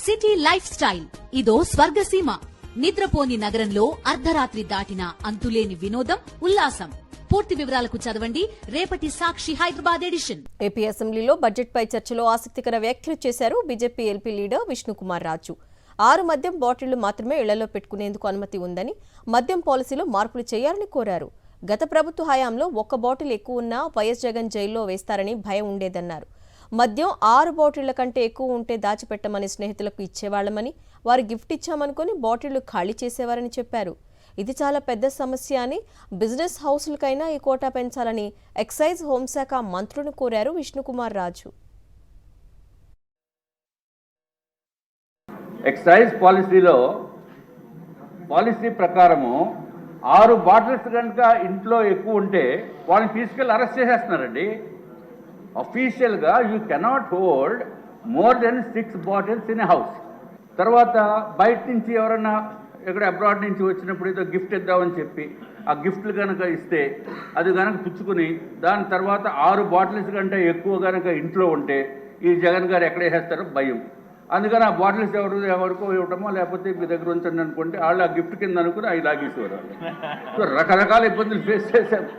City life style ఇదో స్వర్గసీమ. నిద్రపోని నగరంలో అర్ధరాత్రి దాటిన అంతులేని వినోదం, ఉల్లాసం. పూర్తి వివరాలకు చదవండి రేపటి సాక్షి హైదరాబాద్ ఎడిషన్. ఏపీ అసెంబ్లీలో బడ్జెట్పై చర్చలో ఆసక్తికర వ్యాఖ్యలు చేశారు BJP LP leader Vishnukumar Raju. 6 మద్యం బాటిళ్లు మాత్రమే ఇళ్లలో పెట్టుకునేందుకు అనుమతి ఉందని, మద్యం పాలసీలో మార్పులు చేయాలని కోరారు. గత ప్రభుత్వ హయాంలో 1 బాటిల్ ఎక్కువ ఉన్నా వైఎస్ జగన్ జైల్లో వేస్తారని భయం ఉండేదన్నారు. మద్యం 6 బాటిళ్ల కంటే ఎక్కువ ఉంటే దాచిపెట్టమని స్నేహితులకు ఇచ్చేవాళ్లమని, వారు గిఫ్ట్ ఇచ్చామనుకుని బాటిళ్లు ఖాళీ చేసేవారని చెప్పారు. ఇది చాలా పెద్ద సమస్య అని, బిజినెస్ హౌస్లకైనా ఈ కోటా పెంచాలని ఎక్సైజ్ హోంశాఖ మంత్రులను కోరారు విష్ణుకుమార్ రాజు. ఎక్సైజ్ పాలసీ ప్రకారము 6 బాటిల్స్ కనుక ఇంట్లో ఎక్కువ ఉంటే వాళ్ళని తీసుకెళ్ళి అరెస్ట్ చేసేస్తున్నారండి. అఫీషియల్గా you cannot hold more than 6 bottles in a house. తర్వాత బయట నుంచి ఎవరన్నా ఇక్కడ అబ్రాడ్ నుంచి వచ్చినప్పుడు ఏదో గిఫ్ట్ ఇద్దామని చెప్పి ఆ గిఫ్ట్లు కనుక ఇస్తే అది కనుక పుచ్చుకుని దాని తర్వాత 6 బాటిల్స్ కంటే ఎక్కువ కనుక ఇంట్లో ఉంటే ఈ జగన్ గారు ఎక్కడ వేసేస్తారో భయం. అందుకని ఆ బాటిల్స్ ఎవరికో ఇవ్వటమో లేకపోతే మీ దగ్గర ఉంచండి అనుకుంటే వాళ్ళు ఆ గిఫ్ట్ కింద అనుకుని అవి లాగేసేవారు. రకరకాల ఇబ్బందులు ఫేస్ చేశారు.